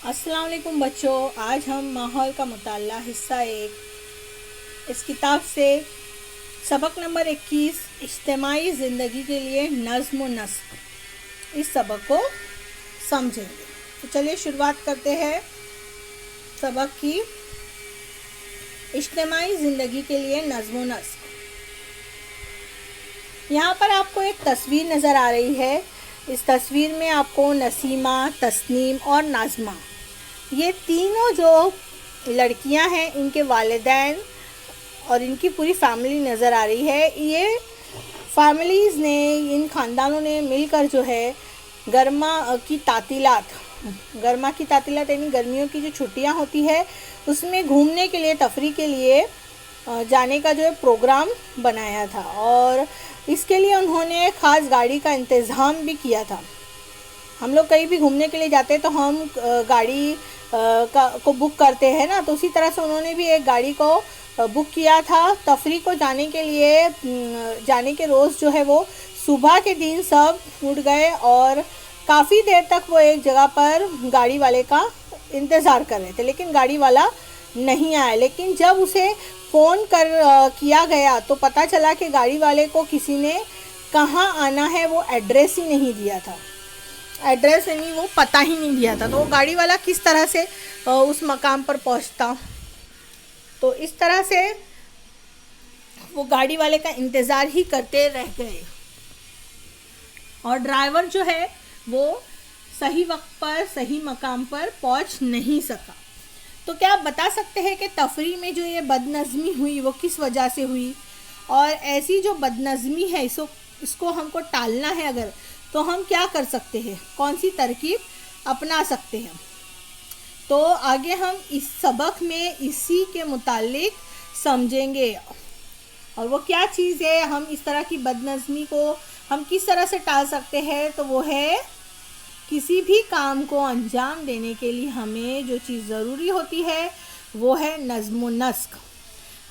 السلام علیکم بچوں، آج ہم ماحول کا مطالعہ حصہ 1 اس کتاب سے سبق نمبر 21 اجتماعی زندگی کے لیے نظم و نسق اس سبق کو سمجھیں گے۔ تو چلیے شروعات کرتے ہیں سبق کی۔ اجتماعی زندگی کے لیے نظم و نسق۔ یہاں پر آپ کو ایک تصویر نظر آ رہی ہے۔ اس تصویر میں آپ کو نسیمہ، تسنیم اور ناظمہ، یہ تینوں جو لڑکیاں ہیں، ان کے والدین اور ان کی پوری فیملی نظر آ رہی ہے۔ یہ فیملیز نے، ان خاندانوں نے مل کر جو ہے گرما کی تعطیلات یعنی گرمیوں کی جو چھٹیاں ہوتی ہے، اس میں گھومنے کے لیے، تفریح کے لیے جانے کا جو ہے پروگرام بنایا تھا، اور اس کے لیے انہوں نے خاص گاڑی کا انتظام بھی کیا تھا۔ ہم لوگ کہیں بھی گھومنے کے لیے جاتے ہیں تو ہم گاڑی کو بک کرتے ہیں نا، تو اسی طرح سے انہوں نے بھی ایک گاڑی کو بک کیا تھا۔ تفریح کو جانے کے روز جو ہے وہ صبح کے دن سب اٹھ گئے اور کافی دیر تک وہ ایک جگہ پر گاڑی والے کا انتظار کر رہے تھے، لیکن گاڑی والا نہیں آیا۔ لیکن جب اسے فون کیا گیا تو پتہ چلا کہ گاڑی والے کو کسی نے کہاں آنا ہے وہ ایڈریس ہی نہیں دیا تھا، وہ پتہ ہی نہیں دیا تھا، تو وہ گاڑی والا کس طرح سے اس مقام پر پہنچتا۔ تو اس طرح سے وہ گاڑی والے کا انتظار ہی کرتے رہ گئے، اور ڈرائیور جو ہے وہ صحیح وقت پر صحیح مقام پر پہنچ نہیں سکا۔ تو کیا آپ بتا سکتے ہیں کہ تفریح میں جو یہ بد نظمی ہوئی وہ کس وجہ سے ہوئی، اور ایسی جو بد نظمی ہے اس کو ہم کو ٹالنا ہے اگر، تو ہم کیا کر سکتے ہیں، کون سی ترکیب اپنا سکتے ہیں؟ تو آگے ہم اس سبق میں اسی کے متعلق سمجھیں گے، اور وہ کیا چیز ہے، ہم اس طرح کی بد نظمی کو ہم کس طرح سے ٹال سکتے ہیں۔ تو وہ ہے کسی بھی کام کو انجام دینے کے لیے ہمیں جو چیز ضروری ہوتی ہے وہ ہے نظم و نسق۔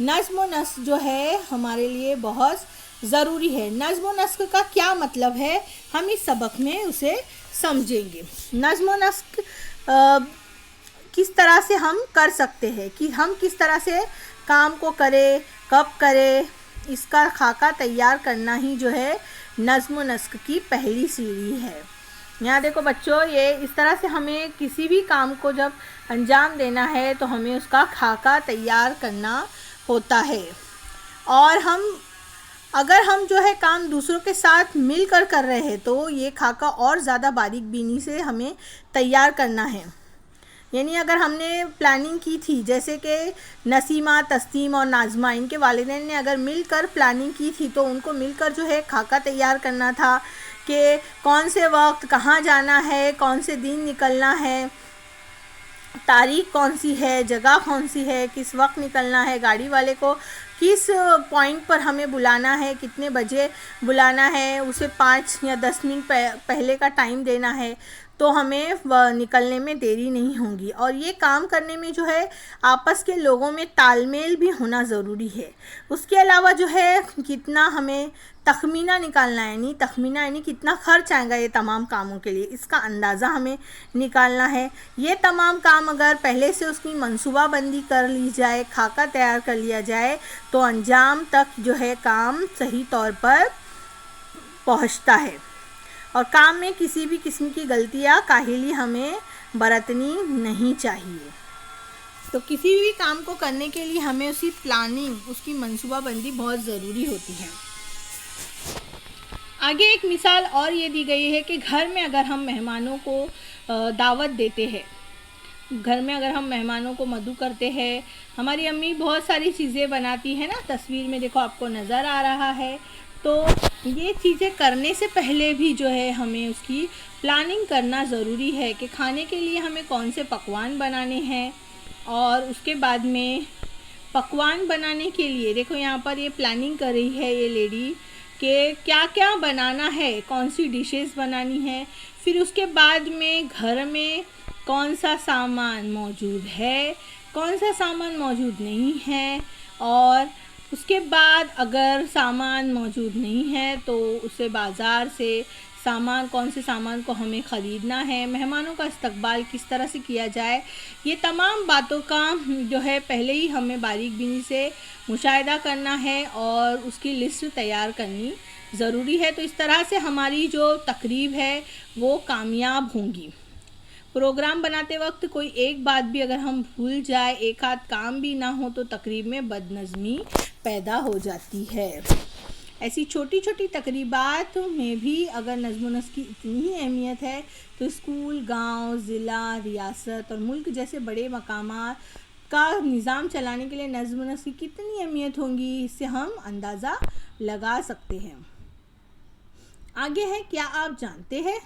نظم و نسق جو ہے ہمارے لیے بہت ضروری ہے۔ نظم و نسق کا کیا مطلب ہے، ہم اس سبق میں اسے سمجھیں گے۔ نظم و نسق کس طرح سے ہم کر سکتے ہیں، کہ ہم کس طرح سے کام کو کریں، کب کریں، اس کا خاکہ تیار کرنا ہی جو ہے نظم و نسق کی پہلی سیڑھی ہے۔ یہاں دیکھو بچوں، یہ اس طرح سے ہمیں کسی بھی کام کو جب انجام دینا ہے تو ہمیں اس کا خاکہ تیار کرنا ہوتا ہے، اور اگر ہم جو ہے کام دوسروں کے ساتھ مل کر کر رہے ہیں تو یہ خاکہ اور زیادہ باریک بینی سے ہمیں تیار کرنا ہے۔ یعنی اگر ہم نے پلاننگ کی تھی، جیسے کہ نسیمہ، تسنیم اور ناظمہ، ان کے والدین نے اگر مل کر پلاننگ کی تھی تو ان کو مل کر جو ہے خاکہ تیار کرنا تھا کہ کون سے وقت کہاں جانا ہے، کون سے دن نکلنا ہے، تاریخ کون سی ہے، جگہ کون سی ہے، کس وقت نکلنا ہے، گاڑی والے کو کس پوائنٹ پر ہمیں بلانا ہے، کتنے بجے بلانا ہے، اسے 5 یا 10 منٹ پہلے کا ٹائم دینا ہے، تو ہمیں نکلنے میں دیری نہیں ہوگی۔ اور یہ کام کرنے میں جو ہے آپس کے لوگوں میں تال میل بھی ہونا ضروری ہے۔ اس کے علاوہ جو ہے کتنا ہمیں تخمینہ نکالنا ہے، یعنی کتنا خرچ آئے گا یہ تمام کاموں کے لیے، اس کا اندازہ ہمیں نکالنا ہے۔ یہ تمام کام اگر پہلے سے اس کی منصوبہ بندی کر لی جائے، خاکہ تیار کر لیا جائے، تو انجام تک جو ہے کام صحیح طور پر پہنچتا ہے، اور کام میں کسی بھی قسم کی غلطی یا کاہلی ہمیں برتنی نہیں چاہیے۔ تو کسی بھی کام کو کرنے کے لیے ہمیں اس کی پلاننگ، اس کی منصوبہ بندی بہت ضروری ہوتی ہے۔ آگے ایک مثال اور یہ دی گئی ہے کہ گھر میں اگر ہم مہمانوں کو دعوت دیتے ہیں، گھر میں اگر ہم مہمانوں کو مدعو کرتے ہیں، ہماری امی بہت ساری چیزیں بناتی ہیں نا، تصویر میں دیکھو آپ کو نظر آ رہا ہے۔ تو یہ چیزیں کرنے سے پہلے بھی جو ہے ہمیں اس کی پلاننگ کرنا ضروری ہے کہ کھانے کے لیے ہمیں کون سے پکوان بنانے ہیں، اور اس کے بعد میں پکوان بنانے کے لیے دیکھو یہاں پر یہ پلاننگ کر رہی ہے یہ لیڈی کہ کیا کیا بنانا ہے، کون سی ڈشز بنانی ہے، پھر اس کے بعد میں گھر میں کون سا سامان موجود ہے، کون سا سامان موجود نہیں ہے، اور اس کے بعد اگر سامان موجود نہیں ہے تو اسے بازار سے سامان، کون سے سامان کو ہمیں خریدنا ہے، مہمانوں کا استقبال کس طرح سے کیا جائے، یہ تمام باتوں کا جو ہے پہلے ہی ہمیں باریک بینی سے مشاہدہ کرنا ہے اور اس کی لسٹ تیار کرنی ضروری ہے۔ تو اس طرح سے ہماری جو تقریب ہے وہ کامیاب ہوں گی۔ پروگرام بناتے وقت کوئی ایک بات بھی اگر ہم بھول جائے، ایک آدھ کام بھی نہ ہو، تو تقریب میں بد نظمی پیدا ہو جاتی ہے۔ ایسی چھوٹی چھوٹی تقریبات میں بھی اگر نظم و نسق کی اتنی ہی اہمیت ہے تو اسکول، گاؤں، ضلع، ریاست اور ملک جیسے بڑے مقامات کا نظام چلانے کے لیے نظم و نسق کی کتنی اہمیت ہوں گی، اس سے ہم اندازہ لگا سکتے ہیں۔ آگے ہے، کیا آپ جانتے ہیں؟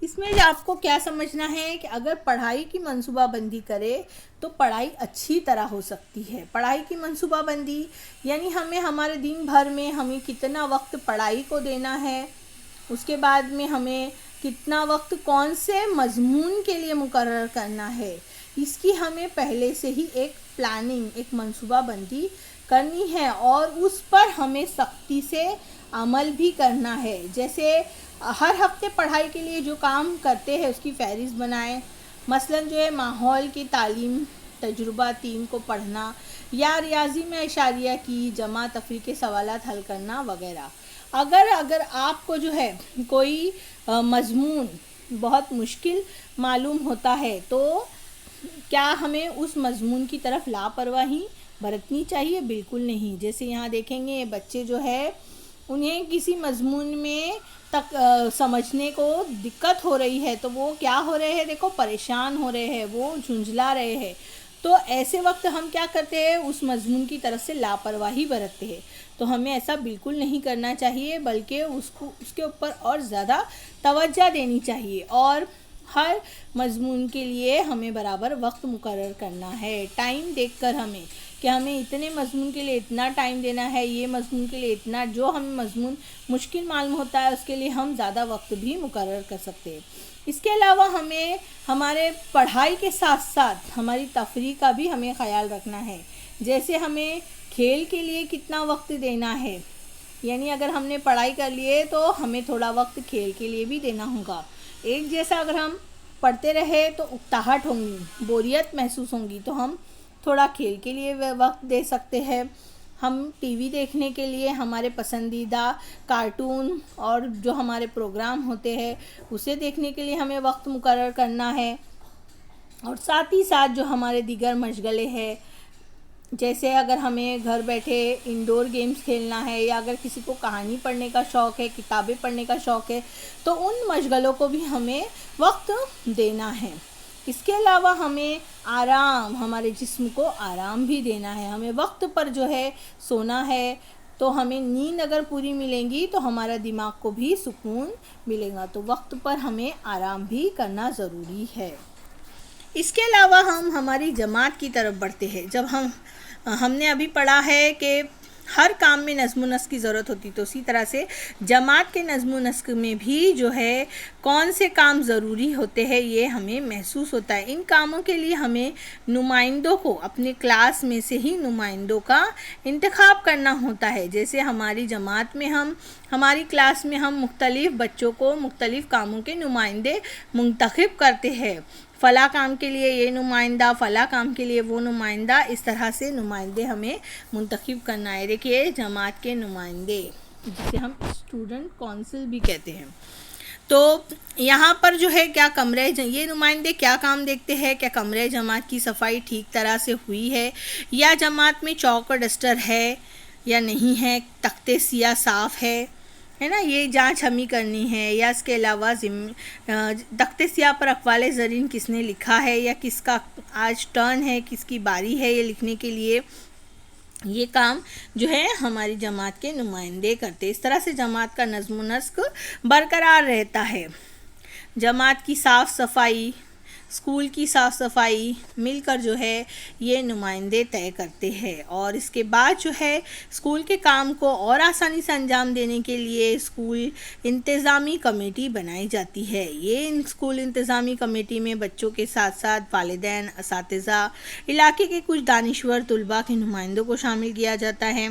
اس میں آپ کو کیا سمجھنا ہے کہ اگر پڑھائی کی منصوبہ بندی کرے تو پڑھائی اچھی طرح ہو سکتی ہے۔ پڑھائی کی منصوبہ بندی یعنی ہمیں ہمارے دن بھر میں ہمیں کتنا وقت پڑھائی کو دینا ہے، اس کے بعد میں ہمیں کتنا وقت کون سے مضمون کے لیے مقرر کرنا ہے، اس کی ہمیں پہلے سے ہی ایک پلاننگ، ایک منصوبہ بندی کرنی ہے اور اس پر ہمیں سختی سے عمل بھی کرنا ہے۔ جیسے ہر ہفتے پڑھائی کے لیے جو کام کرتے ہیں اس کی فہرست بنائیں، مثلاً جو ہے ماحول کی تعلیم تجربہ 3 کو پڑھنا یا ریاضی میں اشاریہ کی جمع تفریق کے سوالات حل کرنا وغیرہ۔ اگر آپ کو جو ہے کوئی مضمون بہت مشکل معلوم ہوتا ہے تو کیا ہمیں اس مضمون کی طرف لاپرواہی برتنی چاہیے؟ بالکل نہیں۔ جیسے یہاں دیکھیں گے بچے جو ہے انہیں کسی مضمون میں سمجھنے کو دقت ہو رہی ہے تو وہ کیا ہو رہے ہیں، دیکھو پریشان ہو رہے ہیں، وہ جھنجھلا رہے ہیں۔ تو ایسے وقت ہم کیا کرتے ہیں، اس مضمون کی طرف سے لاپرواہی برتتے ہیں۔ تو ہمیں ایسا بالکل نہیں کرنا چاہیے، بلکہ اس کے اوپر اور زیادہ توجہ دینی چاہیے اور ہر مضمون کے لیے ہمیں برابر وقت مقرر کرنا ہے، ٹائم دیکھ کر ہمیں کہ ہمیں اتنے مضمون کے لیے اتنا ٹائم دینا ہے، یہ مضمون کے لیے اتنا، جو ہمیں مضمون مشکل معلوم ہوتا ہے اس کے لیے ہم زیادہ وقت بھی مقرر کر سکتے ہیں۔ اس کے علاوہ ہمیں ہمارے پڑھائی کے ساتھ ساتھ ہماری تفریح کا بھی ہمیں خیال رکھنا ہے۔ جیسے ہمیں کھیل کے لیے کتنا وقت دینا ہے، یعنی اگر ہم نے پڑھائی کر لی ہے تو ہمیں تھوڑا وقت کھیل کے لیے بھی دینا ہوگا۔ ایک جیسا اگر ہم پڑھتے رہے تو اکتاہٹ ہوں گی، بوریت محسوس ہوں گی، تو ہم تھوڑا کھیل کے لیے وقت دے سکتے ہیں۔ ہم ٹی وی دیکھنے کے لیے ہمارے پسندیدہ کارٹون اور جو ہمارے پروگرام ہوتے ہیں اسے دیکھنے کے لیے ہمیں وقت مقرر کرنا ہے، اور ساتھ ہی ساتھ جو ہمارے دیگر مشغلے ہیں، جیسے اگر ہمیں گھر بیٹھے انڈور گیمز کھیلنا ہے یا اگر کسی کو کہانی پڑھنے کا شوق ہے، کتابیں پڑھنے کا شوق ہے، تو ان مشغلوں کو بھی ہمیں وقت دینا ہے۔ اس کے علاوہ ہمیں آرام، ہمارے جسم کو آرام بھی دینا ہے۔ ہمیں وقت پر جو ہے سونا ہے، تو ہمیں نیند اگر پوری ملیں گی تو ہمارا دماغ کو بھی سکون ملے گا، تو وقت پر ہمیں آرام بھی کرنا ضروری ہے۔ اس کے علاوہ ہم ہماری جماعت کی طرف بڑھتے ہیں۔ جب ہم نے ابھی پڑھا ہے کہ ہر کام میں نظم و نسق کی ضرورت ہوتی، تو اسی طرح سے جماعت کے نظم و نسق میں بھی جو ہے کون سے کام ضروری ہوتے ہیں یہ ہمیں محسوس ہوتا ہے۔ ان کاموں کے لیے ہمیں نمائندوں کو اپنے کلاس میں سے ہی نمائندوں کا انتخاب کرنا ہوتا ہے۔ جیسے ہماری جماعت میں ہماری کلاس میں ہم مختلف بچوں کو مختلف کاموں کے نمائندے منتخب کرتے ہیں، فلاں کام کے لیے یہ نمائندہ، فلاں کام کے لیے وہ نمائندہ، اس طرح سے نمائندے ہمیں منتخب کرنا ہے۔ دیکھیے جماعت کے نمائندے جسے ہم اسٹوڈنٹ کونسل بھی کہتے ہیں، تو یہاں پر جو ہے کیا یہ نمائندے کیا کام دیکھتے ہیں، کیا کمرے جماعت کی صفائی ٹھیک طرح سے ہوئی ہے، یا جماعت میں چاک اور ڈسٹر ہے یا نہیں ہے، تختے سیاہ صاف ہے نا، یہ جانچ ہمیں کرنی ہے۔ یا اس کے علاوہ تختے سیاہ پر اقوال زرین کس نے لکھا ہے، یا کس کا آج ٹرن ہے، کس کی باری ہے یہ لکھنے کے لیے، یہ کام جو ہے ہماری جماعت کے نمائندے کرتے۔ اس طرح سے جماعت کا نظم و نسق برقرار رہتا ہے۔ جماعت کی صاف صفائی، اسکول کی صاف صفائی مل کر جو ہے یہ نمائندے طے کرتے ہیں، اور اس کے بعد جو ہے اسکول کے کام کو اور آسانی سے انجام دینے کے لیے اسکول انتظامی کمیٹی بنائی جاتی ہے۔ یہ اسکول انتظامی کمیٹی میں بچوں کے ساتھ ساتھ والدین، اساتذہ، علاقے کے کچھ دانشور طلباء کے نمائندوں کو شامل کیا جاتا ہے۔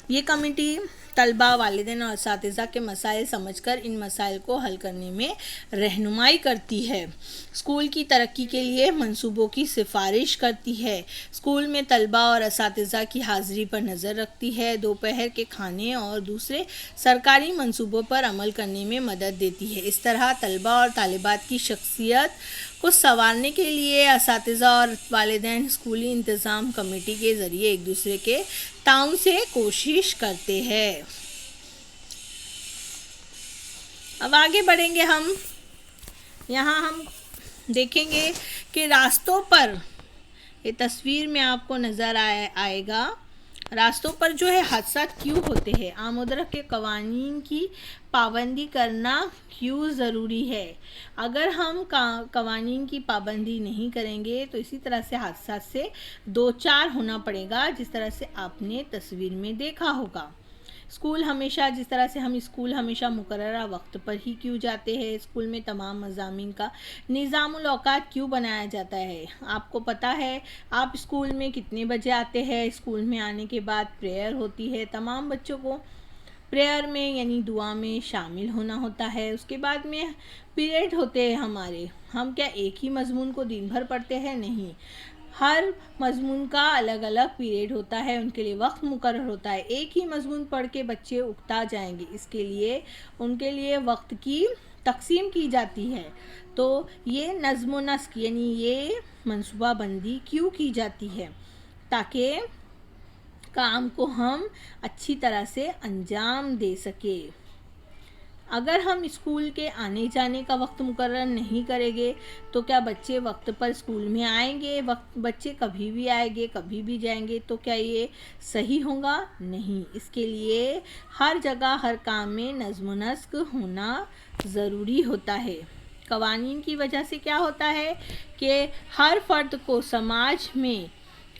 یہ کمیٹی طلبہ، والدین اور اساتذہ کے مسائل سمجھ کر ان مسائل کو حل کرنے میں رہنمائی کرتی ہے۔ اسکول کی ترقی کے لیے منصوبوں کی سفارش کرتی ہے۔ اسکول میں طلبہ اور اساتذہ کی حاضری پر نظر رکھتی ہے۔ دوپہر کے کھانے اور دوسرے سرکاری منصوبوں پر عمل کرنے میں مدد دیتی ہے۔ اس طرح طلبہ اور طالبات کی شخصیت کو سنوارنے کے لیے اساتذہ اور والدین اسکولی انتظام کمیٹی کے ذریعے ایک دوسرے کے تعاون سے کوشش کرتے ہیں۔ اب آگے بڑھیں گے ہم، یہاں ہم دیکھیں گے کہ راستوں پر، یہ تصویر میں آپ کو نظر آئے گا، راستوں پر جو ہے حادثات کیوں ہوتے ہیں، آمد و رفت کے قوانین کی پابندی کرنا کیوں ضروری ہے۔ اگر ہم قوانین کی پابندی نہیں کریں گے تو اسی طرح سے حادثات سے دوچار ہونا پڑے گا، جس طرح سے آپ نے تصویر میں دیکھا ہوگا۔ جس طرح سے ہم اسکول ہمیشہ مقررہ وقت پر ہی کیوں جاتے ہیں، اسکول میں تمام مضامین کا نظام الاوقات کیوں بنایا جاتا ہے۔ آپ کو پتہ ہے آپ اسکول میں کتنے بجے آتے ہیں، اسکول میں آنے کے بعد پریئر ہوتی ہے، تمام بچوں کو پریئر میں یعنی دعا میں شامل ہونا ہوتا ہے۔ اس کے بعد میں پیریڈ ہوتے ہیں ہمارے، ہم کیا ایک ہی مضمون کو دن بھر پڑھتے ہیں؟ نہیں، ہر مضمون کا الگ الگ پیریڈ ہوتا ہے، ان کے لیے وقت مقرر ہوتا ہے۔ ایک ہی مضمون پڑھ کے بچے اکتا جائیں گے، اس کے لیے ان کے لیے وقت کی تقسیم کی جاتی ہے۔ تو یہ نظم و نسق یعنی یہ منصوبہ بندی کیوں کی جاتی ہے؟ تاکہ کام کو ہم اچھی طرح سے انجام دے سکیں۔ اگر ہم اسکول کے آنے جانے کا وقت مقرر نہیں کریں گے تو کیا بچے وقت پر اسکول میں آئیں گے؟ بچے کبھی بھی آئیں گے، کبھی بھی جائیں گے، تو کیا یہ صحیح ہوگا؟ نہیں۔ اس کے لیے ہر جگہ ہر کام میں نظم و نسق ہونا ضروری ہوتا ہے۔ قوانین کی وجہ سے کیا ہوتا ہے کہ ہر فرد کو سماج میں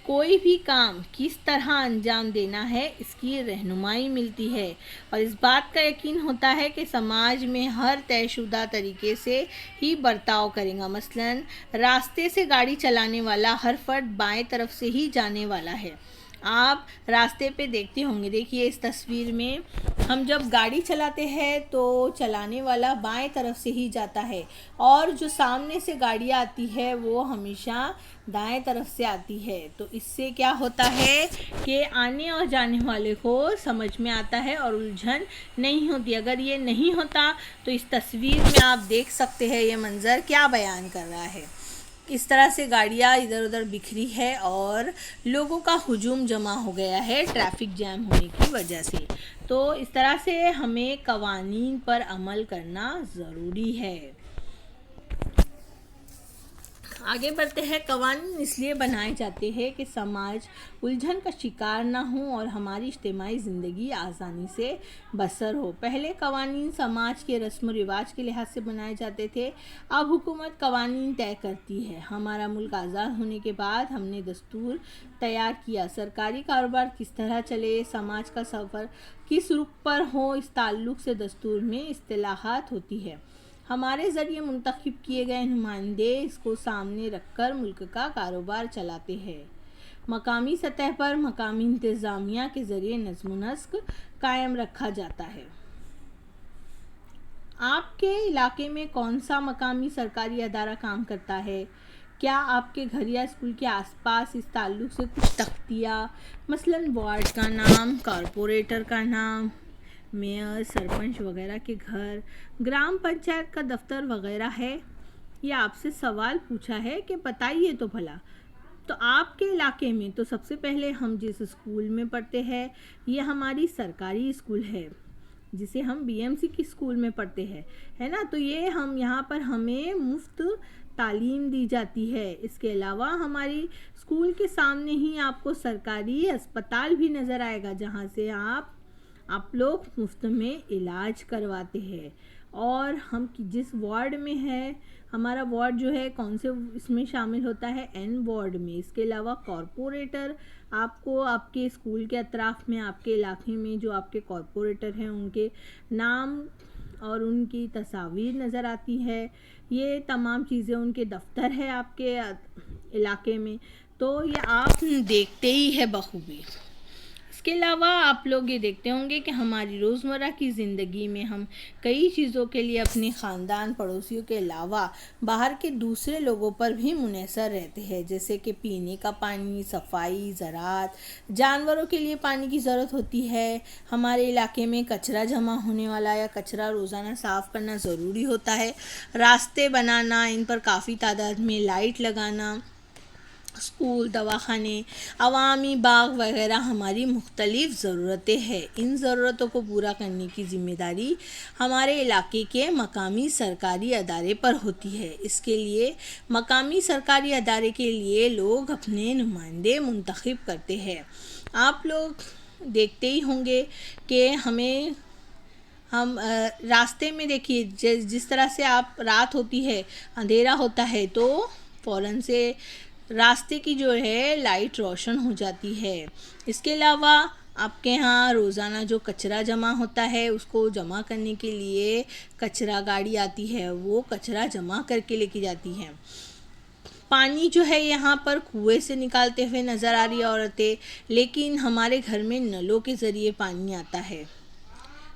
کوئی بھی کام کس طرح انجام دینا ہے اس کی رہنمائی ملتی ہے، اور اس بات کا یقین ہوتا ہے کہ سماج میں ہر طے شدہ طریقے سے ہی برتاؤ کرے گا۔ مثلاً راستے سے گاڑی چلانے والا ہر فرد بائیں طرف سے ہی جانے والا ہے۔ آپ راستے پہ دیکھتے ہوں گے، دیکھیے اس تصویر میں ہم جب گاڑی چلاتے ہیں تو چلانے والا بائیں طرف سے ہی جاتا ہے، اور جو سامنے سے گاڑی آتی ہے وہ ہمیشہ دائیں طرف سے آتی ہے۔ تو اس سے کیا ہوتا ہے کہ آنے اور جانے والے کو سمجھ میں آتا ہے اور الجھن نہیں ہوتی۔ اگر یہ نہیں ہوتا تو اس تصویر میں آپ دیکھ سکتے ہیں یہ منظر کیا بیان کر رہا ہے۔ اس طرح سے گاڑیاں ادھر ادھر بکھری ہے اور لوگوں کا ہجوم جمع ہو گیا ہے ٹریفک جام ہونے کی وجہ سے۔ تو اس طرح سے ہمیں قوانین پر عمل کرنا ضروری ہے۔ آگے بڑھتے ہیں۔ قوانین اس لیے بنائے جاتے ہیں کہ سماج الجھن کا شکار نہ ہو اور ہماری اجتماعی زندگی آسانی سے بسر ہو۔ پہلے قوانین سماج کے رسم و رواج کے لحاظ سے بنائے جاتے تھے، اب حکومت قوانین طے کرتی ہے۔ ہمارا ملک آزاد ہونے کے بعد ہم نے دستور تیار کیا، سرکاری کاروبار کس طرح چلے، سماج کا سفر کس رخ پر ہو، اس تعلق سے دستور میں اصطلاحات ہوتی ہے۔ ہمارے ذریعے منتخب کیے گئے نمائندے اس کو سامنے رکھ کر ملک کا کاروبار چلاتے ہیں۔ مقامی سطح پر مقامی انتظامیہ کے ذریعے نظم و نسق قائم رکھا جاتا ہے۔ آپ کے علاقے میں کون سا مقامی سرکاری ادارہ کام کرتا ہے؟ کیا آپ کے گھر یا اسکول کے آس پاس اس تعلق سے کچھ تختیہ، مثلاً وارڈ کا نام، کارپوریٹر کا نام، میئر، سرپنچ وغیرہ کے گھر، گرام پنچایت کا دفتر وغیرہ ہے؟ یہ آپ سے سوال پوچھا ہے کہ بتائیے تو بھلا۔ تو آپ کے علاقے میں تو سب سے پہلے ہم جس اسکول میں پڑھتے ہیں یہ ہماری سرکاری اسکول ہے، جسے ہم بی ایم سی کی اسکول میں پڑھتے ہیں، ہے نا؟ تو یہ یہاں پر ہمیں مفت تعلیم دی جاتی ہے۔ اس کے علاوہ ہماری اسکول کے سامنے ہی آپ کو سرکاری اسپتال بھی نظر آئے گا، جہاں سے آپ لوگ مفت میں علاج کرواتے ہیں۔ اور ہم جس وارڈ میں ہے، ہمارا وارڈ جو ہے کون سے اس میں شامل ہوتا ہے؟ این وارڈ میں۔ اس کے علاوہ کارپوریٹر، آپ کو آپ کے اسکول کے اطراف میں، آپ کے علاقے میں جو آپ کے کارپوریٹر ہیں ان کے نام اور ان کی تصاویر نظر آتی ہے۔ یہ تمام چیزیں ان کے دفتر ہے آپ کے علاقے میں، تو یہ آپ دیکھتے ہی ہے بخوبی۔ اس کے علاوہ آپ لوگ یہ دیکھتے ہوں گے کہ ہماری روزمرہ کی زندگی میں ہم کئی چیزوں کے لیے اپنے خاندان پڑوسیوں کے علاوہ باہر کے دوسرے لوگوں پر بھی منحصر رہتے ہیں، جیسے کہ پینے کا پانی، صفائی، زراعت، جانوروں کے لیے پانی کی ضرورت ہوتی ہے۔ ہمارے علاقے میں کچرا جمع ہونے والا یا کچرا روزانہ صاف کرنا ضروری ہوتا ہے، راستے بنانا، ان پر کافی تعداد میں لائٹ لگانا، اسکول، دواخانے، عوامی باغ وغیرہ ہماری مختلف ضرورتیں ہیں۔ ان ضرورتوں کو پورا کرنے کی ذمہ داری ہمارے علاقے کے مقامی سرکاری ادارے پر ہوتی ہے۔ اس کے لیے مقامی سرکاری ادارے کے لیے لوگ اپنے نمائندے منتخب کرتے ہیں۔ آپ لوگ دیکھتے ہی ہوں گے کہ ہم راستے میں دیکھیے جس طرح سے آپ رات ہوتی ہے، اندھیرا ہوتا ہے تو فوراً سے راستے کی جو ہے لائٹ روشن ہو جاتی ہے۔ اس کے علاوہ آپ کے ہاں روزانہ جو کچرا جمع ہوتا ہے اس کو جمع کرنے کے لیے کچرا گاڑی آتی ہے، وہ کچرا جمع کر کے لے کے جاتی ہے۔ پانی جو ہے یہاں پر کنویں سے نکالتے ہوئے نظر آ رہی ہے عورتیں، لیکن ہمارے گھر میں نلوں کے ذریعے پانی آتا ہے۔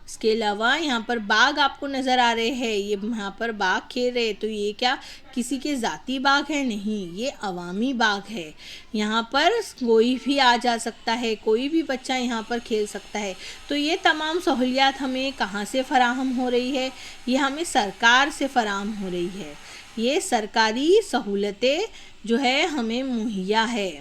اس کے علاوہ یہاں پر باغ آپ کو نظر آ رہے ہیں، یہ یہاں پر باغ کھیل رہے، تو یہ کیا کسی کے ذاتی باغ ہے؟ نہیں، یہ عوامی باغ ہے۔ یہاں پر کوئی بھی آ جا سکتا ہے، کوئی بھی بچہ یہاں پر کھیل سکتا ہے۔ تو یہ تمام سہولیات ہمیں کہاں سے فراہم ہو رہی ہے؟ یہ ہمیں سرکار سے فراہم ہو رہی ہے۔ یہ سرکاری سہولتیں جو ہے ہمیں مہیا ہے۔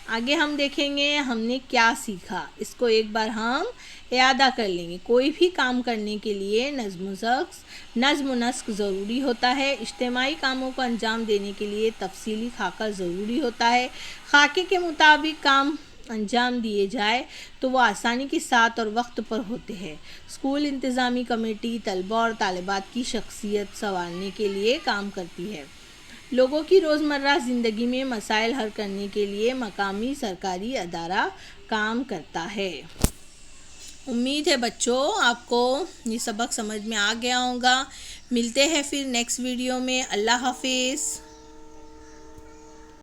آگے ہم دیکھیں گے ہم نے کیا سیکھا، اس کو ایک بار ہم اعادہ کر لیں گے۔ کوئی بھی کام کرنے کے لیے نظم و نسق ضروری ہوتا ہے۔ اجتماعی کاموں کو انجام دینے کے لیے تفصیلی خاکہ ضروری ہوتا ہے۔ خاکے کے مطابق کام انجام دیے جائے تو وہ آسانی کے ساتھ اور وقت پر ہوتے ہیں۔ اسکول انتظامی کمیٹی طلباء اور طالبات کی شخصیت سنوارنے کے لیے کام کرتی ہے۔ لوگوں کی روزمرہ زندگی میں مسائل حل کرنے کے لیے مقامی سرکاری ادارہ کام کرتا ہے۔ امید ہے بچوں آپ کو یہ سبق سمجھ میں آ گیا ہوگا۔ ملتے ہیں پھر نیکسٹ ویڈیو میں۔ اللہ حافظ۔